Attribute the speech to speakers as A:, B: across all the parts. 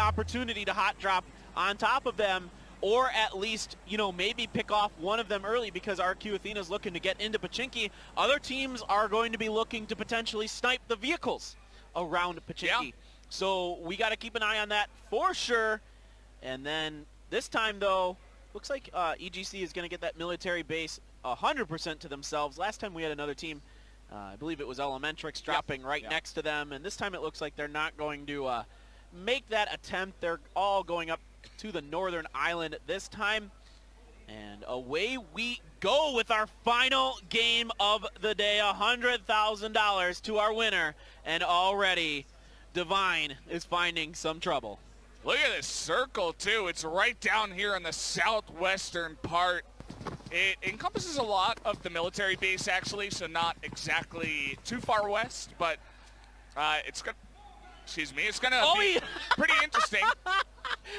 A: opportunity to hot drop on top of them, or at least, maybe pick off one of them early, because RQ Athena is looking to get into Pachinki. Other teams are going to be looking to potentially snipe the vehicles around Pachinki. Yeah. So we got to keep an eye on that for sure. And then this time, though, looks like EGC is going to get that military base 100% to themselves. Last time we had another team, I believe it was Elementrix, dropping right next to them. And this time it looks like they're not going to make that attempt. They're all going up to the northern island this time. And away we go with our final game of the day, $100,000 to our winner. And already Divine is finding some trouble.
B: Look at this circle, too. It's right down here in the southwestern part. It encompasses a lot of the military base, actually, so not exactly too far west, but it's going to be pretty interesting.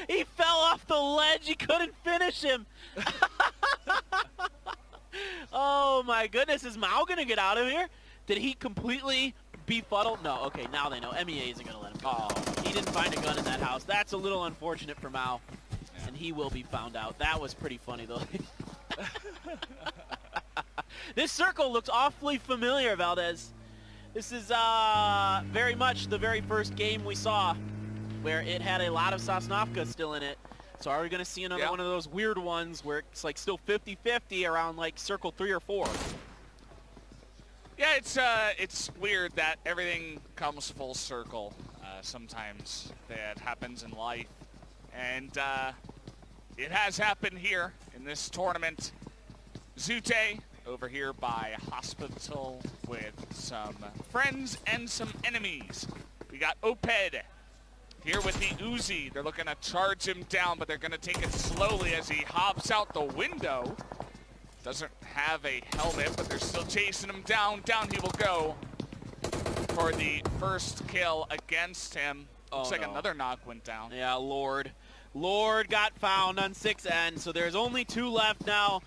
A: He fell off the ledge. He couldn't finish him. Oh, my goodness. Is Mao going to get out of here? Did he completely befuddle? No. Okay, now they know. MEA isn't going to let him go. Oh, he didn't find a gun in that house. That's a little unfortunate for Mao, and he will be found out. That was pretty funny, though. This circle looks awfully familiar, Valdez. This is very much the very first game we saw where it had a lot of Sosnovka still in it. So are we going to see another one of those weird ones where it's like still 50-50 around like circle 3 or 4?
B: Yeah, it's weird that everything comes full circle. Sometimes that happens in life. And it has happened here in this tournament. Zute over here by Hospital with some friends and some enemies. We got Oped here with the Uzi. They're looking to charge him down, but they're going to take it slowly as he hops out the window. Doesn't have a helmet, but they're still chasing him down. Down he will go for the first kill against him. Looks like another knock went down.
A: Yeah, Lord. Lord got found on 6N, so there's only 2 left now.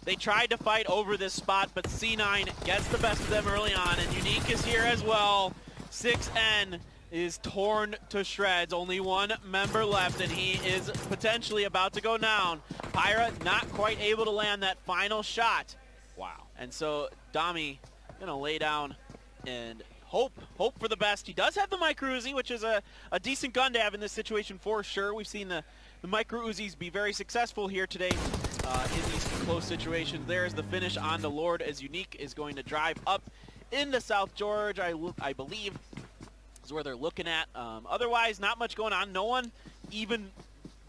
A: They tried to fight over this spot, but C9 gets the best of them early on, and Unique is here as well. 6N is torn to shreds. Only 1 member left, and he is potentially about to go down. Pyra not quite able to land that final shot.
B: Wow.
A: And so Dami gonna lay down and hope for the best. He does have the Micro Uzi, which is a decent gun to have in this situation for sure. We've seen the Micro Uzis be very successful here today in these close situations. There's the finish on the Lord, as Unique is going to drive up into South George, I believe is where they're looking at. Otherwise, not much going on. No one even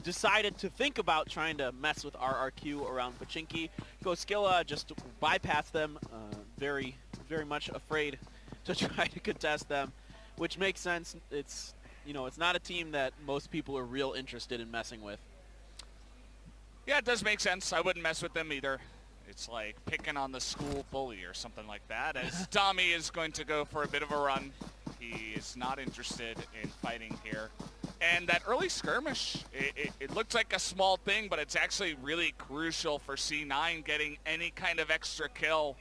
A: decided to think about trying to mess with RRQ around Pachinki. Goskilla just bypassed them, very much afraid to try to contest them, which makes sense. It's not a team that most people are real interested in messing with.
B: Yeah, it does make sense. I wouldn't mess with them either. It's like picking on the school bully or something like that, as Dami is going to go for a bit of a run. He is not interested in fighting here. And that early skirmish, it looked like a small thing, but it's actually really crucial for C9 getting any kind of extra kill.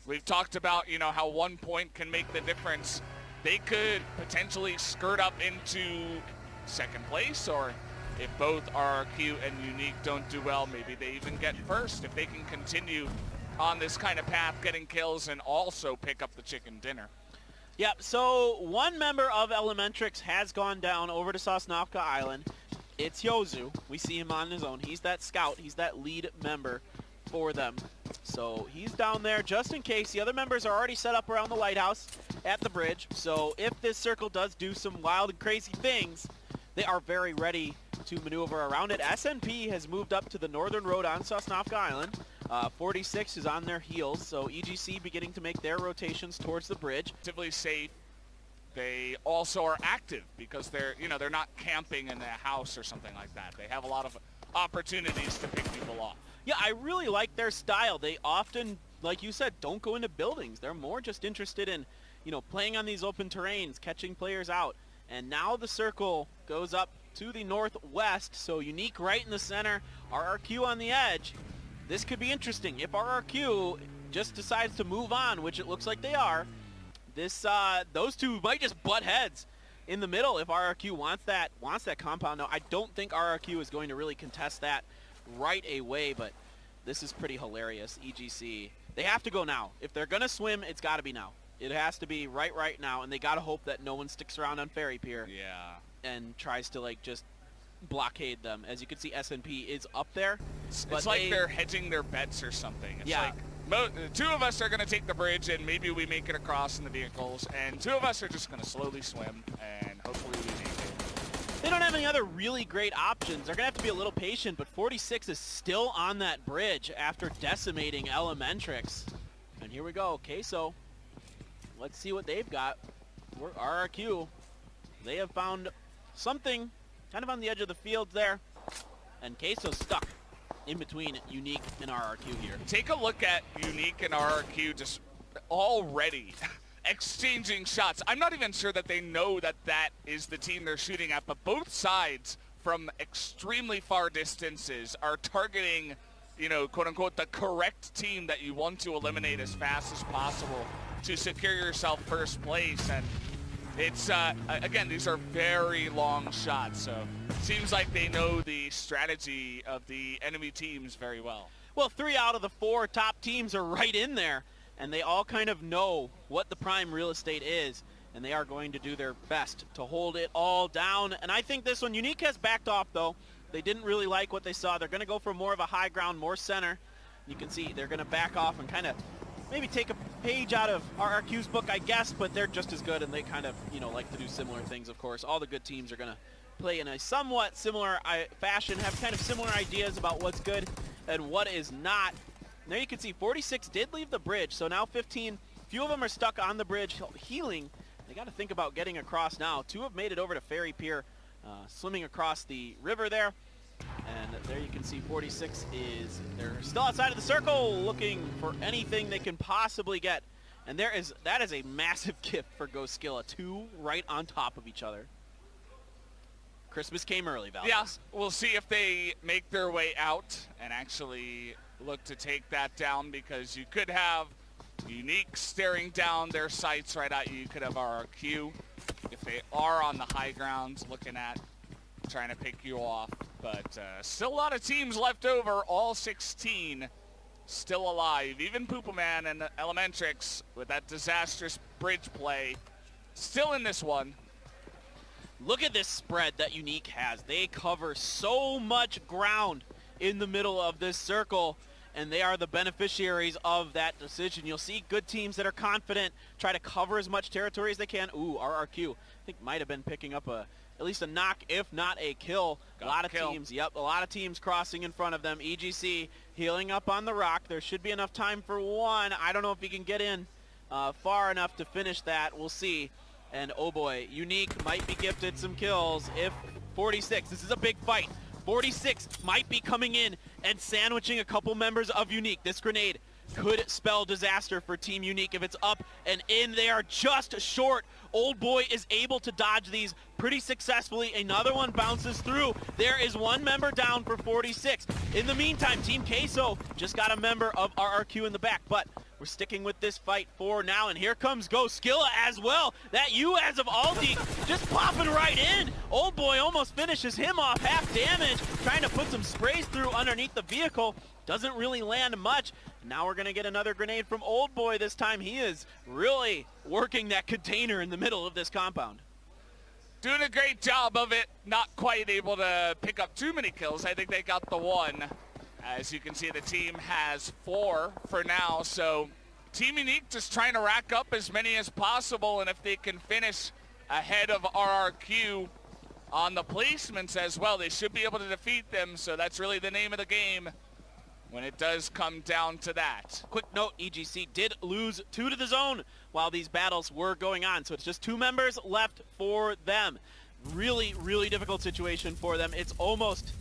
B: We've talked about, how 1 point can make the difference. They could potentially skirt up into second place, or if both RRQ and Unique don't do well, maybe they even get first if they can continue on this kind of path, getting kills and also pick up the chicken dinner.
A: Yep, so 1 member of Elementrix has gone down over to Sosnovka Island. It's Yozu. We see him on his own. He's that scout. He's that lead member for them. So he's down there just in case. The other members are already set up around the lighthouse at the bridge. So if this circle does do some wild and crazy things, they are very ready to maneuver around it. SNP has moved up to the northern road on Sosnovka Island. 46 is on their heels, so EGC beginning to make their rotations towards the bridge.
B: Relatively safe. They also are active because they're not camping in a house or something like that. They have a lot of opportunities to pick people off.
A: Yeah, I really like their style. They often, like you said, don't go into buildings. They're more just interested in, playing on these open terrains, catching players out. And now the circle goes up to the northwest, so Unique right in the center, RRQ on the edge. This could be interesting. If RRQ just decides to move on, which it looks like they are, those two might just butt heads. in the middle if RRQ wants that compound. Now, I don't think RRQ is going to really contest that right away, but this is pretty hilarious. EGC, they have to go now. If they're going to swim, it's got to be now. It has to be right now, and they got to hope that no one sticks around on Ferry Pier and tries to, like, just blockade them. As you can see, SNP is up there.
B: It's like they're hedging their bets or something. It's like two of us are going to take the bridge, and maybe we make it across in the vehicles, and two of us are just going to slowly swim, and hopefully we make it.
A: They don't have any other really great options. They're going to have to be a little patient, but 46 is still on that bridge after decimating Elementrix. And here we go, Queso. Let's see what they've got. RRQ, they have found something kind of on the edge of the field there, and Queso's stuck in between Unique and RRQ here.
B: Take a look at Unique and RRQ just already exchanging shots. I'm not even sure that they know that that is the team they're shooting at, but both sides from extremely far distances are targeting, you know, quote unquote, the correct team that you want to eliminate as fast as possible to secure yourself first place. And it's, again, these are very long shots, so it seems like they know the strategy of the enemy teams very well.
A: Well, 3 out of the 4 top teams are right in there, and they all kind of know what the prime real estate is, and they are going to do their best to hold it all down. And I think this one, Unique has backed off, though. They didn't really like what they saw. They're going to go for more of a high ground, more center. You can see they're going to back off and kind of maybe take a page out of RRQ's book, I guess, but they're just as good, and they kind of, you know, like to do similar things, of course. All the good teams are going to play in a somewhat similar fashion, have kind of similar ideas about what's good and what is not. And there you can see 46 did leave the bridge, so now 15, few of them are stuck on the bridge healing. They got to think about getting across now. 2 have made it over to Ferry Pier, swimming across the river there. And there you can see 46 is, they're still outside of the circle looking for anything they can possibly get. And that is a massive gift for Ghost Skilla. 2 right on top of each other. Christmas came early, Valdez.
B: Yeah, we'll see if they make their way out and actually look to take that down, because you could have Unique staring down their sights right at you. You could have RRQ if they are on the high grounds looking at trying to pick you off. But still a lot of teams left over, all 16 still alive. Even Poopaman and Elementrix with that disastrous bridge play still in this one.
A: Look at this spread that Unique has. They cover so much ground in the middle of this circle, and they are the beneficiaries of that decision. You'll see good teams that are confident try to cover as much territory as they can. Ooh, RRQ, I think might have been picking up at least a knock, if not a kill. A lot of teams crossing in front of them. EGC healing up on the rock. There should be enough time for one. I don't know if he can get in far enough to finish that. We'll see. And oh boy, Unique might be gifted some kills if 46, this is a big fight. 46 might be coming in and sandwiching a couple members of Unique. This grenade could spell disaster for Team Unique if it's up and in. They are just short. Old Boy is able to dodge these pretty successfully. Another one bounces through. There is one member down for 46. In the meantime, Team Queso just got a member of RRQ in the back, but we're sticking with this fight for now, and here comes Ghost Skilla as well. That U as of Aldi just popping right in. Old Boy almost finishes him off, half damage, trying to put some sprays through underneath the vehicle. Doesn't really land much. Now we're going to get another grenade from Old Boy. This time he is really working that container in the middle of this compound.
B: Doing a great job of it. Not quite able to pick up too many kills. I think they got the one. As you can see, the team has 4 for now. So Team Unique just trying to rack up as many as possible. And if they can finish ahead of RRQ on the placements as well, they should be able to defeat them. So that's really the name of the game when it does come down to that.
A: Quick note, EGC did lose 2 to the zone while these battles were going on. So it's just 2 members left for them. Really, really difficult situation for them. It's almost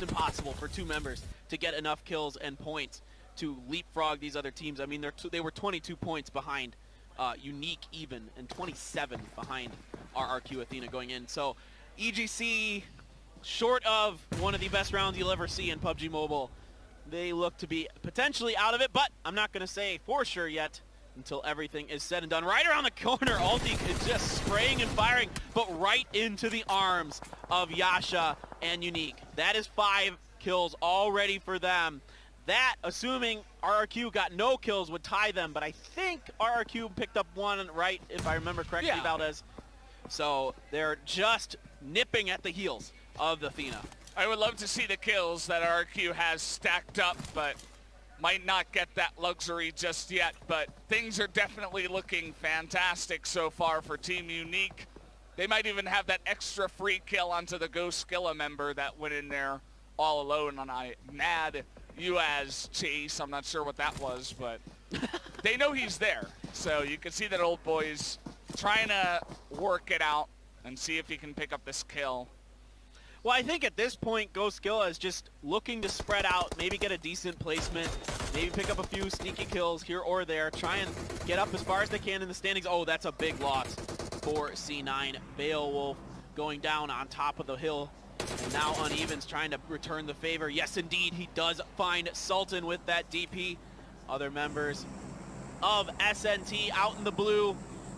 A: impossible for 2 members to get enough kills and points to leapfrog these other teams. I mean, they were 22 points behind Unique even, and 27 behind RRQ Athena going in. So EGC, short of one of the best rounds you'll ever see in PUBG Mobile, they look to be potentially out of it, but I'm not going to say for sure yet. until everything is said and done. Right around the corner, Alti is just spraying and firing, but right into the arms of Yasha and Unique. That is 5 kills already for them. That, assuming RRQ got no kills, would tie them, but I think RRQ picked up 1, right, if I remember correctly,
B: Yeah.
A: Valdez. So they're just nipping at the heels of the Athena.
B: I would love to see the kills that RRQ has stacked up, but might not get that luxury just yet. But things are definitely looking fantastic so far for Team Unique. They might even have that extra free kill onto the Ghost Skilla member that went in there all alone on a mad UAS chase. I'm not sure what that was, but they know he's there. So you can see that old boy's trying to work it out and see if he can pick up this kill.
A: Well, I think at this point, Ghost Skilla is just looking to spread out, maybe get a decent placement, maybe pick up a few sneaky kills here or there, try and get up as far as they can in the standings. Oh, that's a big loss for C9. Beowulf going down on top of the hill. And now Unevens trying to return the favor. Yes, indeed, he does find Sultan with that DP. Other members of SNT out in the blue.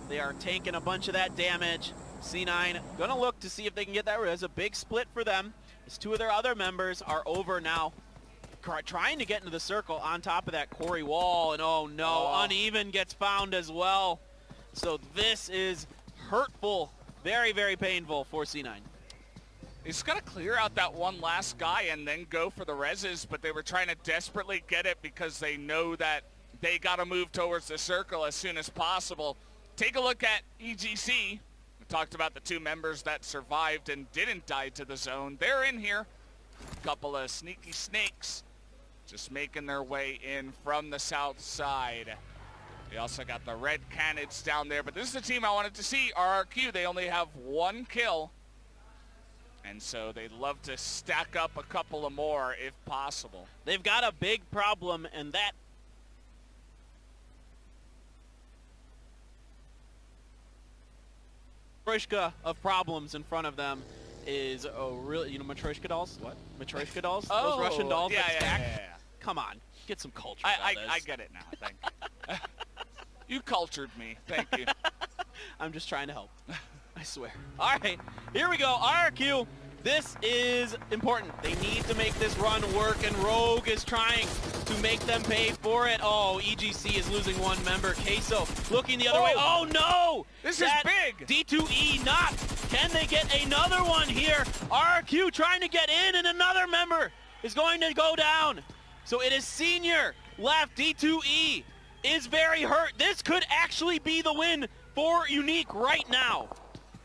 A: They are taking a bunch of that damage. C9 gonna look to see if they can get that. There's a big split for them as 2 of their other members are over now, trying to get into the circle on top of that quarry wall. And oh no, Uneven gets found as well. So this is hurtful, very, very painful for C9.
B: He's got to clear out that one last guy and then go for the reses, but they were trying to desperately get it because they know that they got to move towards the circle as soon as possible. Take a look at EGC. We talked about the 2 members that survived and didn't die to the zone. They're in here. A couple of sneaky snakes just making their way in from the south side. We also got the red cannons down there, but this is the team I wanted to see, RRQ. They only have 1 kill. And so they'd love to stack up a couple of more if possible.
A: They've got a big problem, and that Matryoshka of problems in front of them is really, Matryoshka dolls? What? Matryoshka dolls?
B: Oh,
A: those Russian dolls that stack?
B: Yeah.
A: Come on, get some culture.
B: I get it now, thank you. You cultured me, thank you.
A: I'm just trying to help. I swear. All right, here we go. RRQ, this is important. They need to make this run work, and Rogue is trying to make them pay for it. Oh, EGC is losing 1 member. Queso looking the other way. Oh, no!
B: This is big!
A: D2E not. Can they get another one here? RRQ trying to get in, and another member is going to go down. So it is Senior left. D2E is very hurt. This could actually be the win for Unique right now.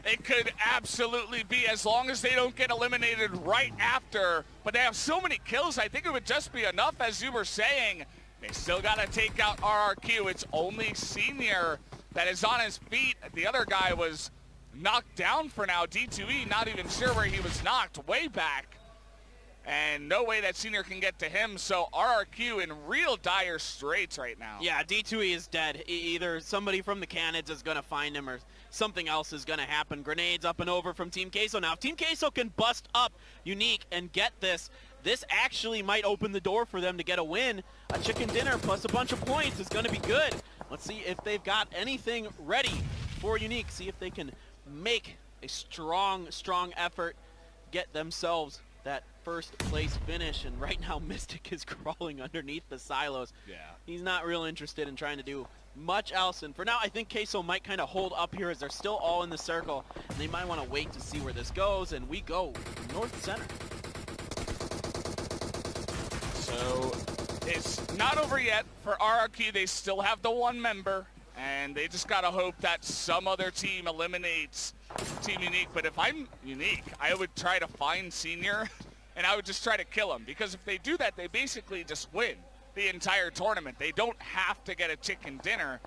B: It could absolutely be, as long as they don't get eliminated right after. But they have so many kills, I think it would just be enough, as you were saying. They still got to take out RRQ. It's only Senior that is on his feet. The other guy was knocked down for now. D2E not even sure where he was knocked, way back. And no way that Senior can get to him, so RRQ in real dire straits right now.
A: Yeah, D2E is dead. Either somebody from the cannons is going to find him or something else is going to happen. Grenades up and over from Team Queso. Now, if Team Queso can bust up Unique and get this, this actually might open the door for them to get a win. A chicken dinner plus a bunch of points is going to be good. Let's see if they've got anything ready for Unique. See if they can make a strong, strong effort, get themselves that first place finish. And right now Mystic is crawling underneath the silos.
B: Yeah.
A: He's not real interested in trying to do much else, and for now I think Queso might kind of hold up here as they're still all in the circle, and they might want to wait to see where this goes, and we go north center.
B: So it's not over yet for RRQ. They still have the 1 member, and they just gotta hope that some other team eliminates Team Unique. But if I'm Unique, I would try to find Senior, and I would just try to kill him, because if they do that, they basically just win the entire tournament. They don't have to get a chicken dinner.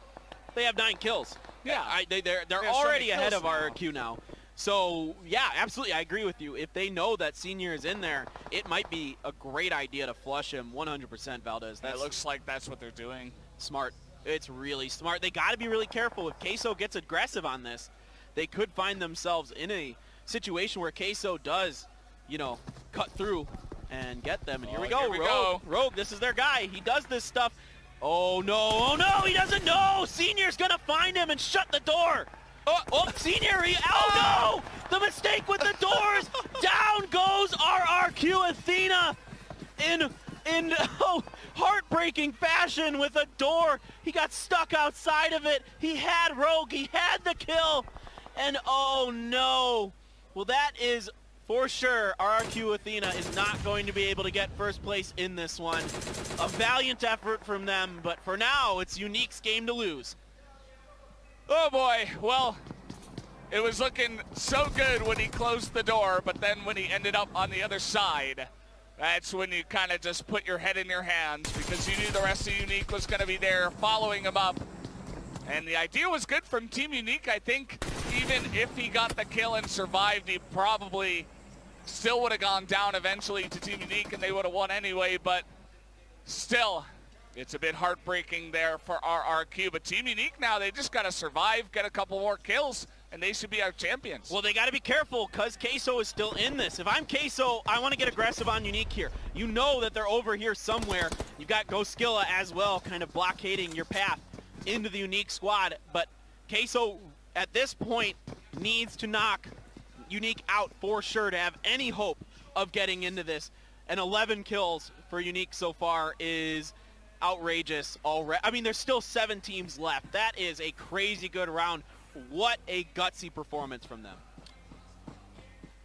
A: They have 9 kills.
B: Yeah.
A: They're already ahead of RRQ now. So, yeah, absolutely, I agree with you. If they know that Senior is in there, it might be a great idea to flush him 100%, Valdez.
B: It looks like that's what they're doing.
A: Smart. It's really smart. They got to be really careful. If Queso gets aggressive on this, they could find themselves in a situation where Queso does, cut through and get them. And here we go. Rogue, this is their guy. He does this stuff. Oh no, he doesn't know! Senior's gonna find him and shut the door! Oh, Senior, oh no! The mistake with the doors! Down goes RRQ Athena in heartbreaking fashion with a door. He got stuck outside of it. He had Rogue, he had the kill, and oh no. Well, that is for sure, RRQ Athena is not going to be able to get first place in this one. A valiant effort from them, but for now, it's Unique's game to lose.
B: Oh boy, well, it was looking so good when he closed the door, but then when he ended up on the other side, that's when you kind of just put your head in your hands, because you knew the rest of Unique was going to be there following him up. And the idea was good from Team Unique. I think even if he got the kill and survived, he probably still would have gone down eventually to Team Unique and they would have won anyway, but still, it's a bit heartbreaking there for RRQ. But Team Unique now, they just got to survive, get a couple more kills, and they should be our champions.
A: Well, they got to be careful because Queso is still in this. If I'm Queso, I want to get aggressive on Unique here. You know that they're over here somewhere. You've got Goskilla as well, kind of blockading your path into the Unique squad. But Queso, at this point, needs to knock Unique out for sure to have any hope of getting into this. And 11 kills for Unique so far is outrageous already. I mean, there's still 7 teams left. That is a crazy good round. What a gutsy performance from them.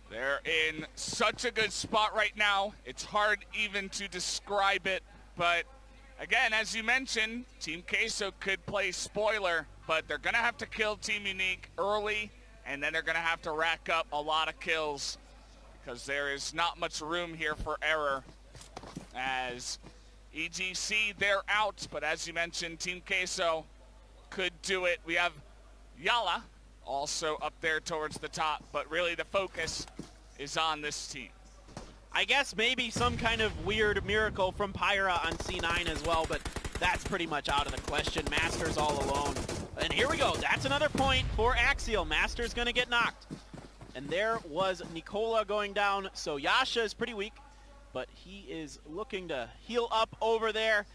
B: They're in such a good spot right now. It's hard even to describe it, but again, as you mentioned, Team Queso could play spoiler, but they're going to have to kill Team Unique early, and then they're going to have to rack up a lot of kills because there is not much room here for error. As EGC, they're out, but as you mentioned, Team Queso could do it. We have Yala also up there towards the top, but really the focus is on this team.
A: I guess maybe some kind of weird miracle from Pyra on C9 as well, but that's pretty much out of the question. Master's all alone. And here we go. That's another point for Axial. Master's going to get knocked. And there was Nicola going down. So Yasha is pretty weak, but he is looking to heal up over there.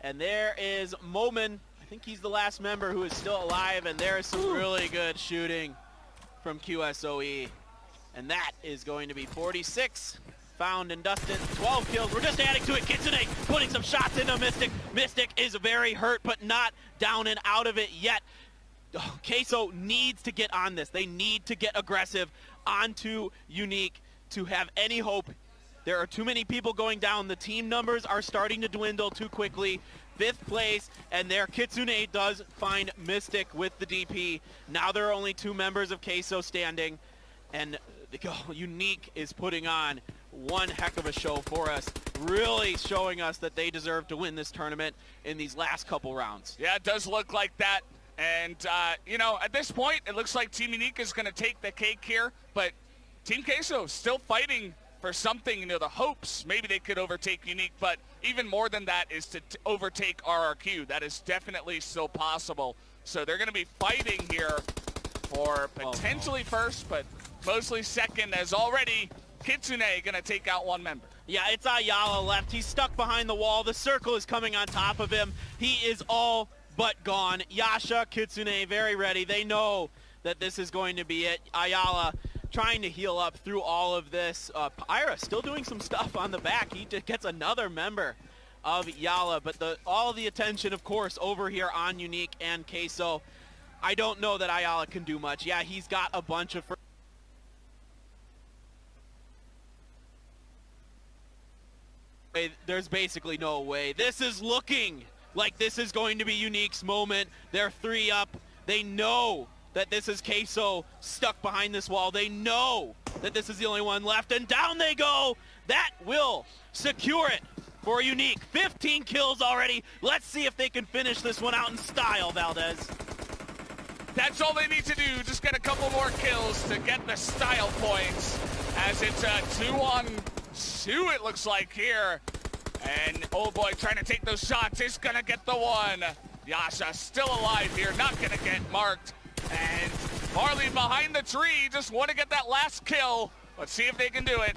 A: And there is Momin. I think he's the last member who is still alive. And there is some really good shooting from QSOE. And that is going to be 46. Found and dusted, 12 kills. We're just adding to it. Kitsune putting some shots into Mystic. Mystic is very hurt, but not down and out of it yet. Queso needs to get on this. They need to get aggressive onto Unique to have any hope. There are too many people going down. The team numbers are starting to dwindle too quickly. 5th place, and there Kitsune does find Mystic with the DP. Now there are only 2 members of Queso standing, and Unique is putting on one heck of a show for us, really showing us that they deserve to win this tournament in these last couple rounds.
B: Yeah, it does look like that. And, you know, at this point, it looks like Team Unique is going to take the cake here, but Team Queso still fighting for something. You know, the hopes maybe they could overtake Unique, but even more than that is to overtake RRQ. That is definitely still possible. So they're going to be fighting here for potentially first, but mostly second, as already Kitsune gonna take out one member.
A: Yeah, it's Ayala left. He's stuck behind the wall. The circle is coming on top of him. He is all but gone. Yasha, Kitsune, very ready. They know that this is going to be it. Ayala trying to heal up through all of this. Pyra still doing some stuff on the back. He just gets another member of Yala, but all of the attention, of course, over here on Unique and Queso. I don't know that Ayala can do much. Yeah, he's got a bunch of... There's basically no way. This is looking like this is going to be Unique's moment. They're 3 up. They know that this is Queso stuck behind this wall. They know that this is the only one left, and down they go. That will secure it for Unique. 15 kills already. Let's see if they can finish this one out in style, Valdez.
B: That's all they need to do, just get a couple more kills to get the style points, as it's a 2-on-2 it looks like here. And oh boy, trying to take those shots, is gonna get the one. Yasha still alive here, not gonna get marked. And Marley behind the tree, just want to get that last kill. Let's see if they can do it.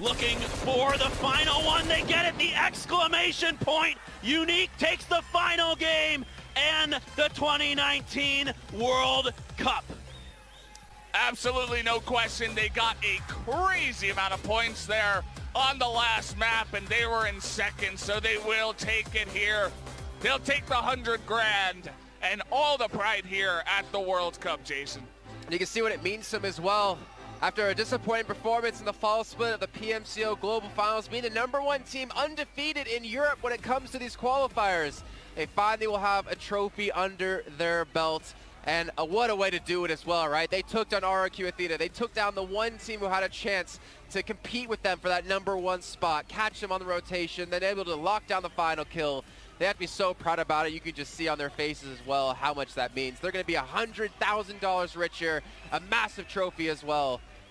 A: looking for the final one. They get it, the exclamation point. Unique takes the final game and the 2019 World Cup.
B: Absolutely no question. They got a crazy amount of points there on the last map, and they were in second, so they will take it here. They'll take the 100 grand and all the pride here at the World Cup, Jason.
C: And you can see what it means to them as well. After a disappointing performance in the fall split of the PMCO Global Finals, being the #1 team undefeated in Europe when it comes to these qualifiers, they finally will have a trophy under their belt. And what a way to do it as well, right? They took down RRQ Athena. They took down the one team who had a chance to compete with them for that #1 spot, catch them on the rotation, then able to lock down the final kill. They have to be so proud about it. You can just see on their faces as well how much that means. They're going to be $100,000 richer, a massive trophy as well.